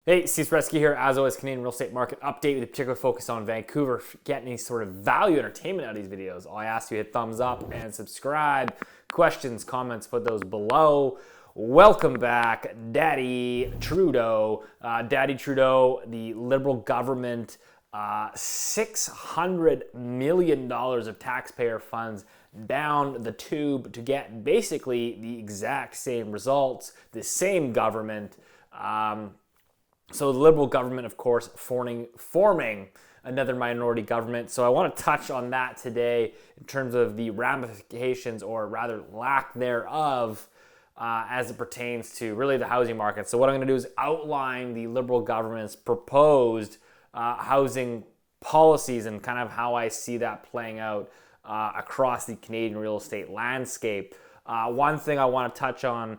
Hey, Saretsky here. As always, Canadian real estate market update with a particular focus on Vancouver. If you get any sort of value, entertainment out of these videos, all I ask you hit thumbs up and subscribe. Questions, comments, put those below. Welcome back, Daddy Trudeau. Daddy Trudeau, the Liberal government, $600 million of taxpayer funds down the tube to get basically the exact same results, the same government. So the Liberal government, of course, forming another minority government. So I want to touch on that today in terms of the ramifications, or rather lack thereof, as it pertains to really the housing market. So what I'm going to do is outline the Liberal government's proposed housing policies and kind of how I see that playing out across the Canadian real estate landscape. One thing I want to touch on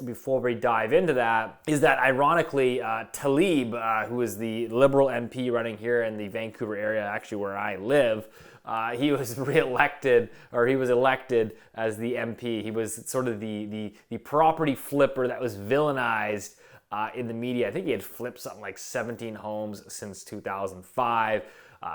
before we dive into that is that, ironically, Tlaib, who is the Liberal MP running here in the Vancouver area, actually where I live, he was elected as the MP. He was sort of the property flipper that was villainized in the media. I think he had flipped something like 17 homes since 2005.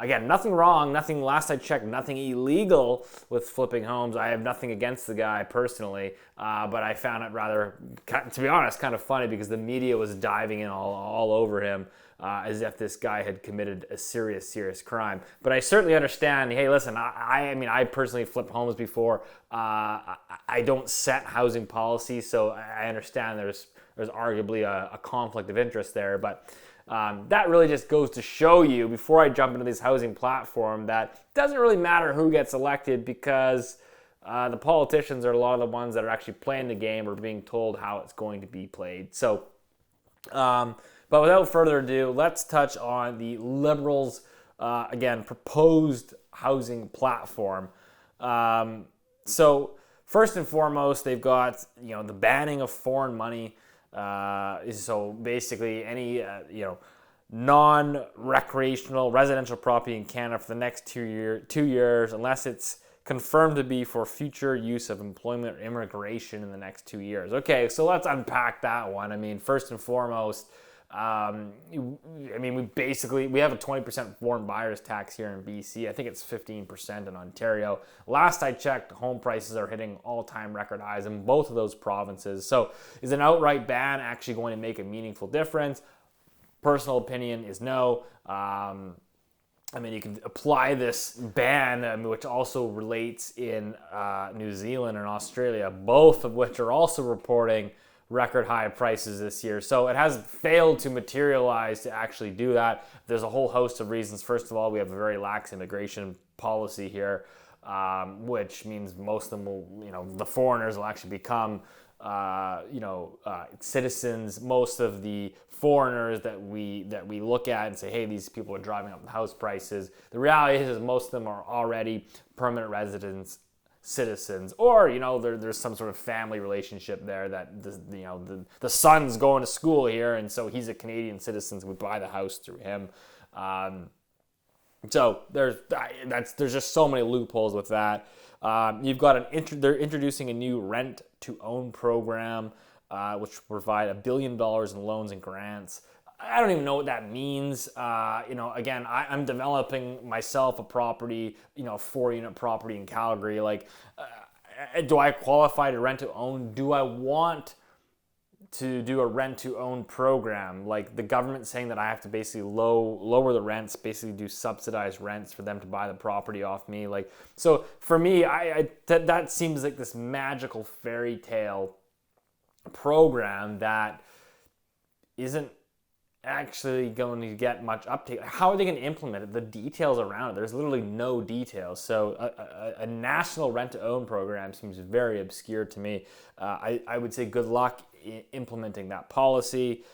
Again, nothing wrong, last I checked, nothing illegal with flipping homes. I have nothing against the guy personally, but I found it rather, to be honest, kind of funny because the media was diving in all over him as if this guy had committed a serious crime. But I certainly understand, hey, listen, I mean, I personally flipped homes before. I don't set housing policy, so I understand there's arguably a conflict of interest there, but that really just goes to show you, before I jump into this housing platform, that it doesn't really matter who gets elected, because the politicians are a lot of the ones that are actually playing the game or being told how it's going to be played. So, but without further ado, let's touch on the Liberals' again, proposed housing platform. So first and foremost, they've got the banning of foreign money. So basically any non-recreational residential property in Canada for the next 2 years, unless it's confirmed to be for future use of employment or immigration in the next 2 years. Okay, so let's unpack that one. I mean, first and foremost, we have a 20% foreign buyers tax here in BC. I think it's 15% in Ontario. Last I checked, home prices are hitting all-time record highs in both of those provinces. So is an outright ban actually going to make a meaningful difference? Personal opinion is no. You can apply this ban, which also relates in New Zealand and Australia, both of which are also reporting record high prices this year. So it has failed to materialize to actually do that. There's a whole host of reasons. First of all, we have a very lax immigration policy here, which means most of them will, the foreigners will actually become, citizens. Most of the foreigners that we look at and say, hey, these people are driving up the house prices. The reality is most of them are already permanent residents, citizens, or there's some sort of family relationship there that the son's going to school here, and so he's a Canadian citizen, so we buy the house through him. So there's just so many loopholes with that. You've got they're introducing a new rent to own program, which will provide $1 billion in loans and grants. I don't even know what that means. Again, I'm developing myself a property, a 4-unit property in Calgary. Do I qualify to rent to own? Do I want to do a rent to own program? Like the government saying that I have to basically lower the rents, basically do subsidized rents for them to buy the property off me. So for me, that seems like this magical fairy tale program that isn't actually going to get much uptake. How are they going to implement it? The details around it, there's literally no details. So a national rent-to-own program seems very obscure to me. I would say good luck implementing that policy.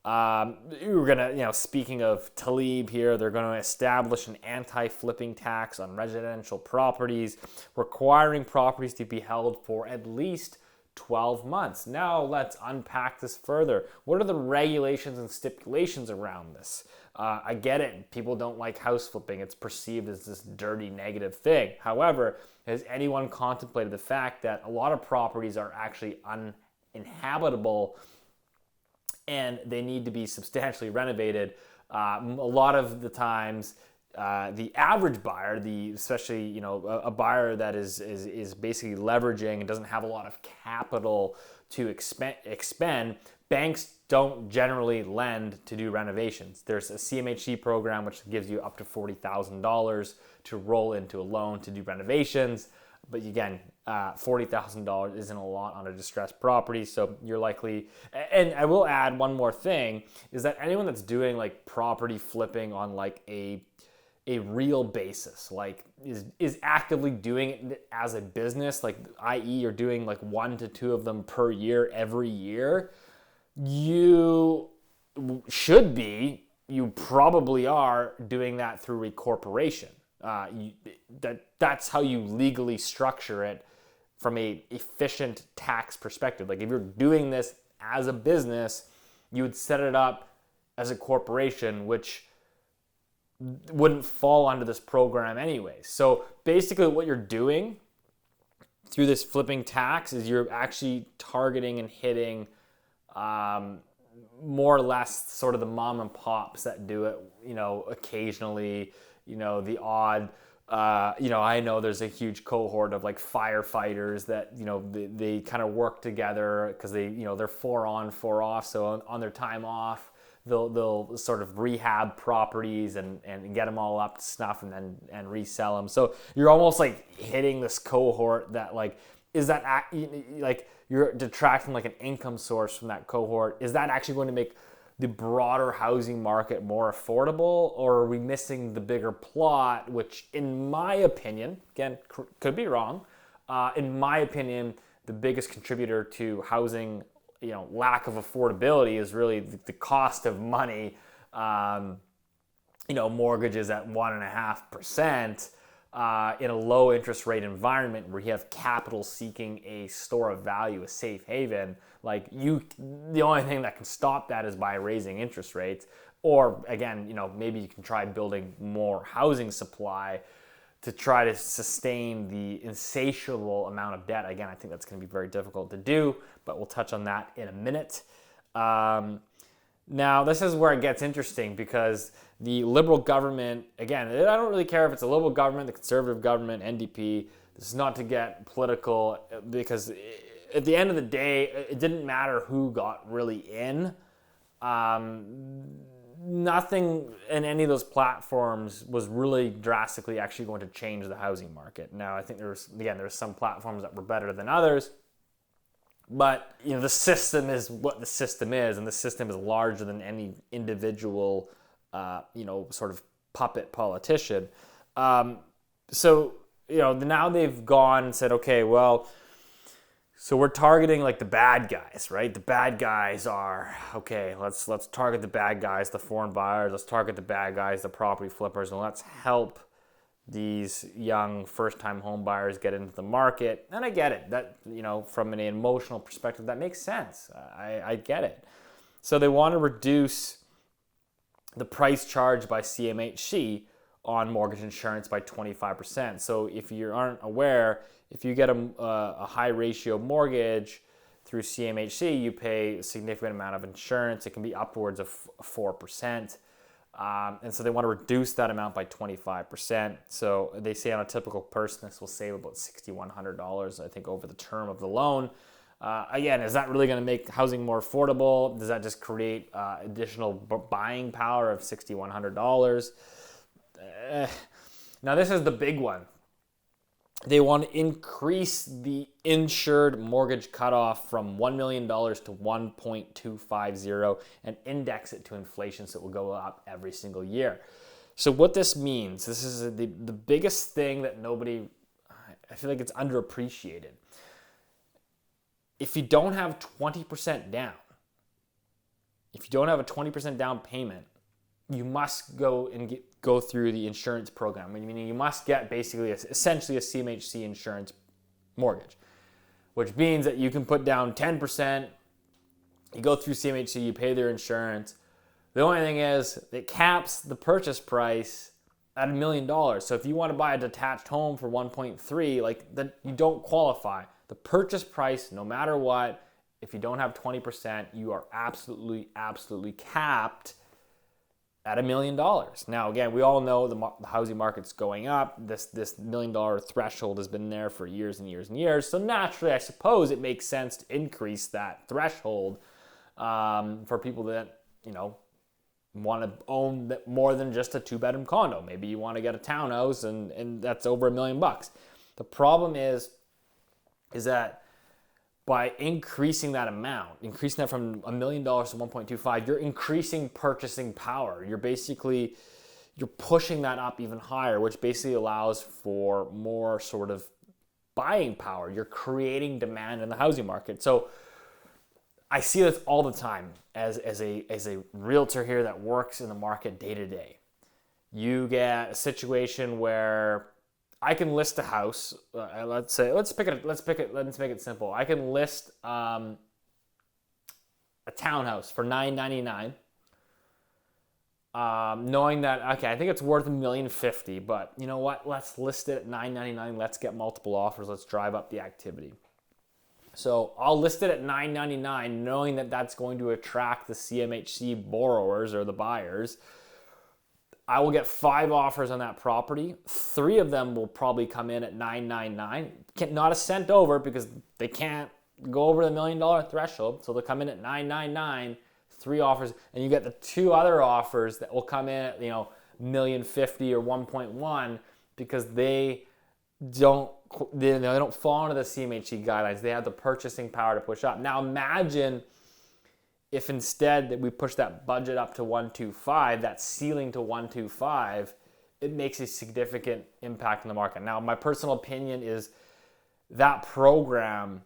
We're gonna, speaking of Tlaib here, they're going to establish an anti-flipping tax on residential properties, requiring properties to be held for at least 12 months. Now let's unpack this further. What are the regulations and stipulations around this? I get it. People don't like house flipping. It's perceived as this dirty, negative thing. However, has anyone contemplated the fact that a lot of properties are actually uninhabitable and they need to be substantially renovated. A lot of the times, the average buyer, especially a buyer that is basically leveraging and doesn't have a lot of capital to expend, banks don't generally lend to do renovations. There's a CMHC program which gives you up to $40,000 to roll into a loan to do renovations. But again, $40,000 isn't a lot on a distressed property, so you're likely. And I will add one more thing: is that anyone that's doing like property flipping on like a real basis, like is actively doing it as a business, like i.e. you're doing like 1 to 2 of them per year every year, you probably are doing that through a corporation. That's how you legally structure it from a efficient tax perspective. Like if you're doing this as a business, you would set it up as a corporation, which wouldn't fall under this program anyway. So basically what you're doing through this flipping tax is you're actually targeting and hitting more or less sort of the mom and pops that do it, occasionally, the odd, I know there's a huge cohort of like firefighters that, they kind of work together because they're 4 on, 4 off. So on their time off, they'll sort of rehab properties and get them all up to snuff and resell them. So you're almost like hitting this cohort that like, is that like you're detracting like an income source from that cohort? Is that actually going to make the broader housing market more affordable, or are we missing the bigger plot, which in my opinion, again, could be wrong, in my opinion, the biggest contributor to housing lack of affordability is really the cost of money. Mortgages at 1.5%. In a low interest rate environment where you have capital seeking a store of value, a safe haven, the only thing that can stop that is by raising interest rates. Or again, maybe you can try building more housing supply to try to sustain the insatiable amount of debt. Again, I think that's going to be very difficult to do, but we'll touch on that in a minute. Now, this is where it gets interesting because the Liberal government, again, I don't really care if it's a Liberal government, the Conservative government, NDP. This is not to get political because at the end of the day, it didn't matter who got really in. Nothing in any of those platforms was really drastically actually going to change the housing market. Now, I think there's some platforms that were better than others. But the system is what the system is, and the system is larger than any individual, sort of puppet politician. So now they've gone and said, okay, well, so we're targeting like the bad guys, right? The bad guys are okay. Let's target the bad guys, the foreign buyers. Let's target the bad guys, the property flippers, and let's help these young first-time home buyers get into the market. And I get it. That, from an emotional perspective, that makes sense. I get it. So they want to reduce the price charged by CMHC on mortgage insurance by 25%. So if you aren't aware, if you get a high ratio mortgage through CMHC, you pay a significant amount of insurance. It can be upwards of 4%. And so they want to reduce that amount by 25%. So they say on a typical person, this will save about $6,100, I think, over the term of the loan. Again, is that really going to make housing more affordable? Does that just create additional buying power of $6,100? Now, this is the big one. They want to increase the insured mortgage cutoff from $1 million to 1.250 and index it to inflation so it will go up every single year. So what this means, this is the biggest thing that I feel like it's underappreciated. If you don't have 20% down, if you don't have a 20% down payment, you must go through the insurance program. Meaning you must get basically essentially a CMHC insurance mortgage, which means that you can put down 10%, you go through CMHC, you pay their insurance. The only thing is it caps the purchase price at $1 million. So if you want to buy a detached home for 1.3, you don't qualify. The purchase price, no matter what, if you don't have 20%, you are absolutely capped at $1 million. Now, again, we all know the housing market's going up. This $1 million threshold has been there for years and years and years. So naturally, I suppose it makes sense to increase that threshold for people that, want to own more than just a 2-bedroom condo. Maybe you want to get a townhouse and that's over $1 million. The problem is that by increasing that amount, increasing that from $1 million to 1.25, you're increasing purchasing power. You're pushing that up even higher, which basically allows for more sort of buying power. You're creating demand in the housing market. So I see this all the time as a realtor here that works in the market day to day. You get a situation where I can list a house. Let's make it simple. I can list a townhouse for $999, knowing that I think it's worth $1.05 million. But you know what? Let's list it at $999. Let's get multiple offers. Let's drive up the activity. So I'll list it at $999, knowing that that's going to attract the CMHC borrowers or the buyers. I will get 5 offers on that property. 3 of them will probably come in at $999. Not a cent over because they can't go over the $1 million threshold. So they'll come in at $999, 3 offers, and you get the 2 other offers that will come in at $1.05 million or 1.1 because they don't fall into the CMHC guidelines. They have the purchasing power to push up. Now imagine if instead that we push that budget up to 125, that ceiling to 125, it makes a significant impact in the market. Now, my personal opinion is that program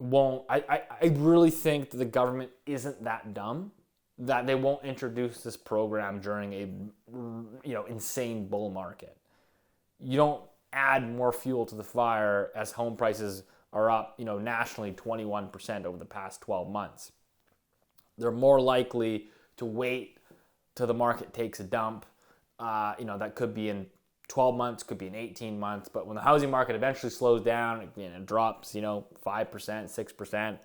won't, I really think that the government isn't that dumb that they won't introduce this program during a, insane bull market. You don't add more fuel to the fire as home prices are up, nationally 21% over the past 12 months. They're more likely to wait till the market takes a dump. That could be in 12 months, could be in 18 months. But when the housing market eventually slows down, it drops, 5%,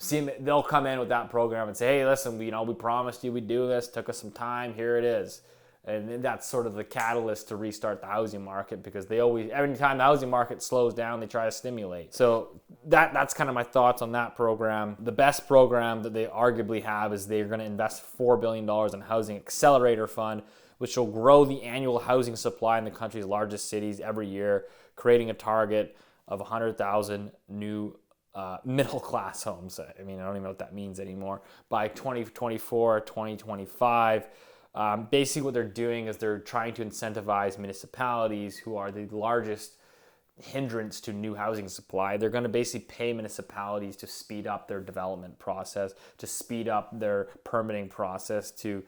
6%. They'll come in with that program and say, hey, listen, we promised you we'd do this. Took us some time. Here it is. And that's sort of the catalyst to restart the housing market because every time the housing market slows down, they try to stimulate. So that's kind of my thoughts on that program. The best program that they arguably have is they're going to invest $4 billion in Housing Accelerator Fund, which will grow the annual housing supply in the country's largest cities every year, creating a target of 100,000 new middle-class homes. I don't even know what that means anymore. By 2024, 2025. Basically what they're doing is they're trying to incentivize municipalities who are the largest hindrance to new housing supply. They're going to basically pay municipalities to speed up their development process, to speed up their permitting process, to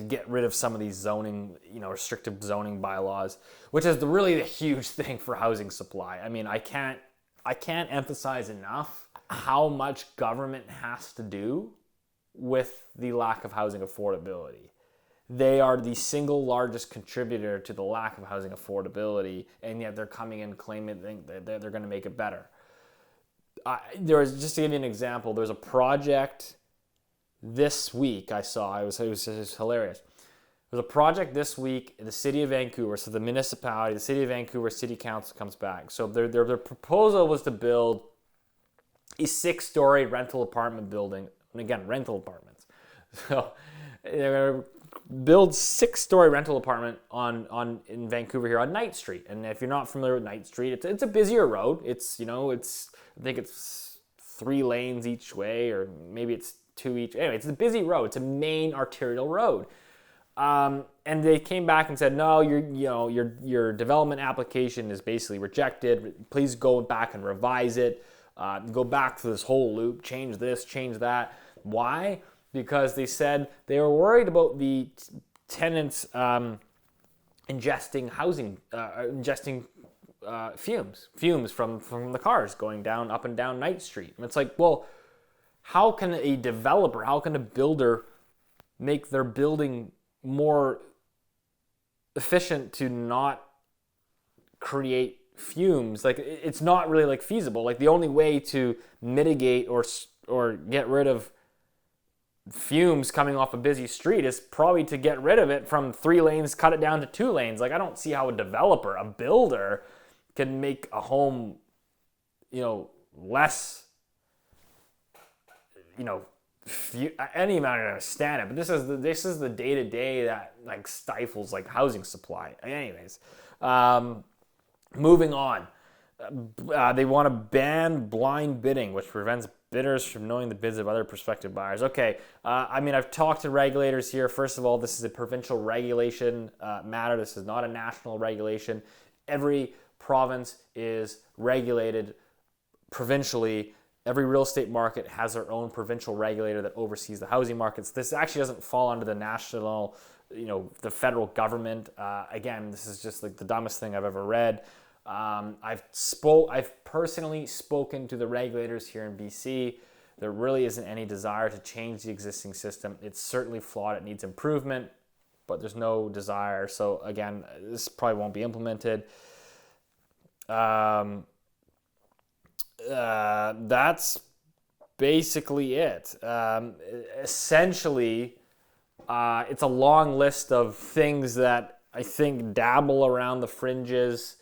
get rid of some of these zoning, restrictive zoning bylaws, which is really the huge thing for housing supply. I can't emphasize enough how much government has to do with the lack of housing affordability. They are the single largest contributor to the lack of housing affordability, and yet they're coming in claiming that they're going to make it better. Just to give you an example, there's a project this week I saw. It was hilarious. There's a project this week in the city of Vancouver. So the municipality, the city of Vancouver City Council comes back. So their proposal was to build a 6-story rental apartment building. And again, rental apartments. So they're going to build 6-story rental apartment in Vancouver here on Knight Street. And if you're not familiar with Knight Street, it's a busier road. I think it's 3 lanes each way, or maybe it's 2 each. Anyway, it's a busy road. It's a main arterial road. And they came back and said, no, your development application is basically rejected. Please go back and revise it. Go back to this whole loop, change this, change that. Why? Because they said they were worried about the tenants ingesting fumes from the cars going up and down Knight Street. And it's like, well, how can a developer, how can a builder make their building more efficient to not create fumes, like it's not really like feasible. Like the only way to mitigate or get rid of fumes coming off a busy street is probably to get rid of it from 3 lanes, cut it down to 2 lanes. Like I don't see how a developer, a builder, can make a home, less, I don't even understand it, but this is the day-to-day that like stifles like housing supply. Anyways, moving on. They want to ban blind bidding, which prevents bidders from knowing the bids of other prospective buyers. Okay, I've talked to regulators here. First of all, this is a provincial regulation matter. This is not a national regulation. Every province is regulated provincially. Every real estate market has their own provincial regulator that oversees the housing markets. This actually doesn't fall under the national, the federal government. Again, this is just like the dumbest thing I've ever read. I've personally spoken to the regulators here in BC. There really isn't any desire to change the existing system. It's certainly flawed. It needs improvement, but there's no desire. So again, this probably won't be implemented. That's basically it. Essentially, it's a long list of things that I think dabble around the fringes,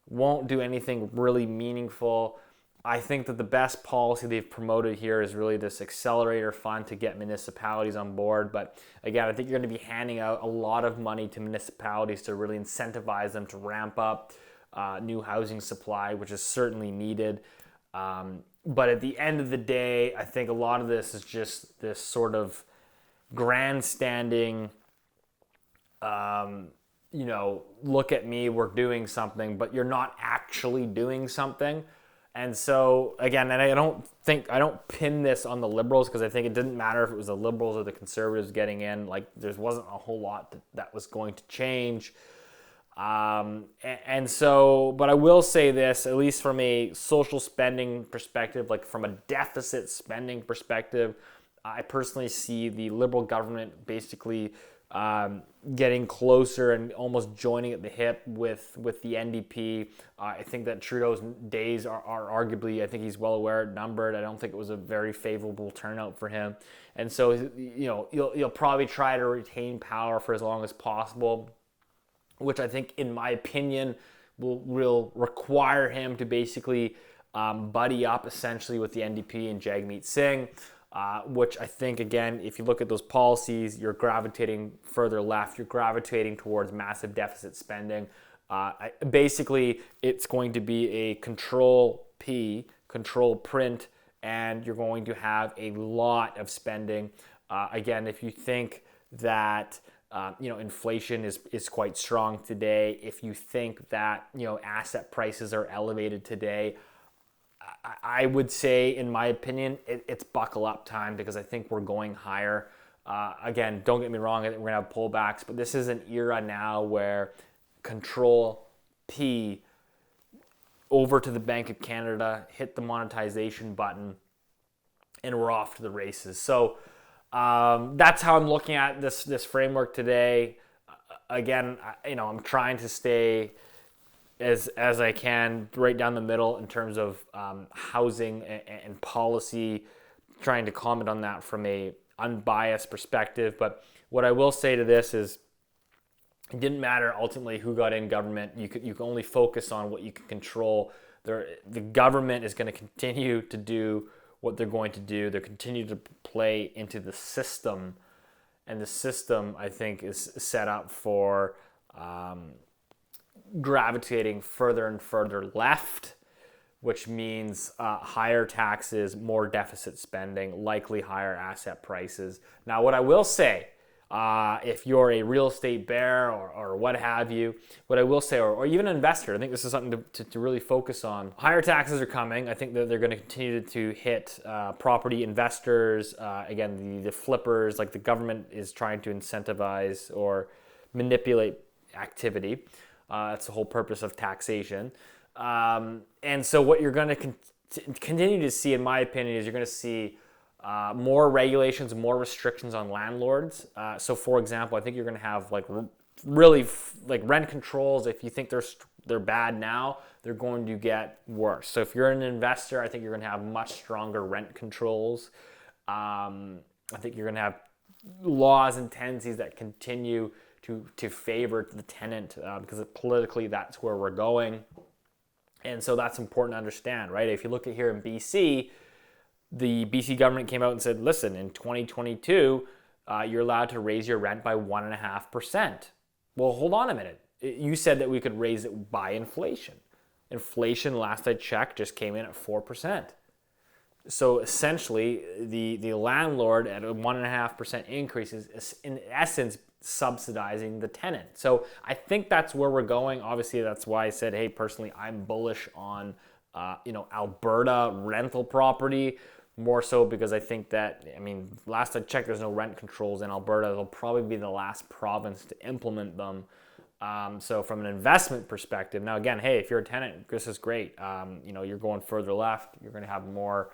won't do anything really meaningful. I think that the best policy they've promoted here is really this Accelerator fund to get municipalities on board. But again, I think you're going to be handing out a lot of money to municipalities to really incentivize them to ramp up new housing supply, which is certainly needed. But at the end of the day, I think a lot of this is just this sort of grandstanding, look at me, we're doing something, but you're not actually doing something. And so again, and I don't pin this on the Liberals, because I think it didn't matter if it was the Liberals or the Conservatives getting in. Like there wasn't a whole lot that was going to change. And so, but I will say this, at least from a social spending perspective, like from a deficit spending perspective, I personally see the Liberal government basically getting closer and almost joining at the hip with the NDP. I think that Trudeau's days are arguably, I think he's well aware, numbered. I don't think it was a very favorable turnout for him. And so, you'll probably try to retain power for as long as possible, which I think, in my opinion, will require him to basically buddy up essentially with the NDP and Jagmeet Singh, which I think, again, if you look at those policies, you're gravitating further left. You're gravitating towards massive deficit spending. Basically, it's going to be a control P, control print, and you're going to have a lot of spending. Again, if you think that inflation is quite strong today, if you think that, asset prices are elevated today, I would say, in my opinion, it's buckle up time, because I think we're going higher. Again, don't get me wrong, I think we're going to have pullbacks, but this is an era now where control P over to the Bank of Canada, hit the monetization button, and we're off to the races. So that's how I'm looking at this framework today. Again, I'm trying to stay as I can right down the middle in terms of housing and policy, trying to comment on that from a unbiased perspective. But what I will say to this is, it didn't matter ultimately who got in government. You can only focus on what you can control. The government is going to continue to do what they're going to do. They continue to play into the system, and the system, I think, is set up for gravitating further and further left, which means higher taxes, more deficit spending, likely higher asset prices. Now, what I will say, if you're a real estate bear or what have you, what I will say, or even an investor, I think this is something to really focus on. Higher taxes are coming. I think that they're going to continue to hit property investors. Again, the flippers, like the government is trying to incentivize or manipulate activity. That's the whole purpose of taxation. And so what you're going to continue to see, in my opinion, is you're going to see more regulations, more restrictions on landlords. So, for example, I think you're going to have really rent controls. If you think they're bad now, they're going to get worse. So if you're an investor, I think you're going to have much stronger rent controls. I think you're going to have laws and tendencies that continue to favor the tenant because politically that's where we're going. And so that's important to understand, right? If you look at here in BC, the BC government came out and said, listen, in 2022, you're allowed to raise your rent by 1.5%. Well, hold on a minute. You said that we could raise it by inflation. Inflation, last I checked, just came in at 4%. So essentially, the landlord at a 1.5% increase is in essence subsidizing the tenant. So I think that's where we're going. Obviously, that's why I said, hey, personally, I'm bullish on Alberta rental property, more so because I think that, last I checked, there's no rent controls in Alberta. It'll probably be the last province to implement them. So from an investment perspective, now again, hey, if you're a tenant, this is great. You're going further left. You're going to have more,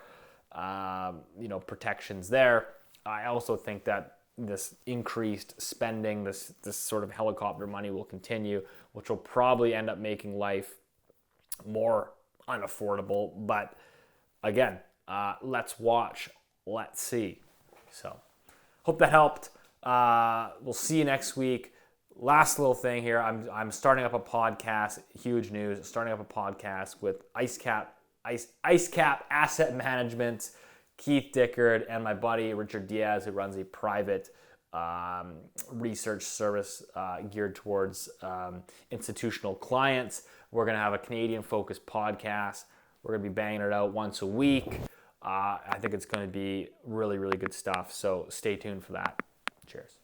protections there. I also think that this increased spending, this sort of helicopter money will continue, which will probably end up making life more unaffordable. But again, let's watch, let's see. So hope that helped. We'll see you next week. Last little thing here, I'm starting up a podcast, huge news, starting up a podcast with IceCap Asset Management, Keith Dickard, and my buddy Richard Diaz, who runs a private research service geared towards institutional clients. We're going to have a Canadian-focused podcast. We're going to be banging it out once a week. I think it's going to be really, really good stuff. So stay tuned for that. Cheers.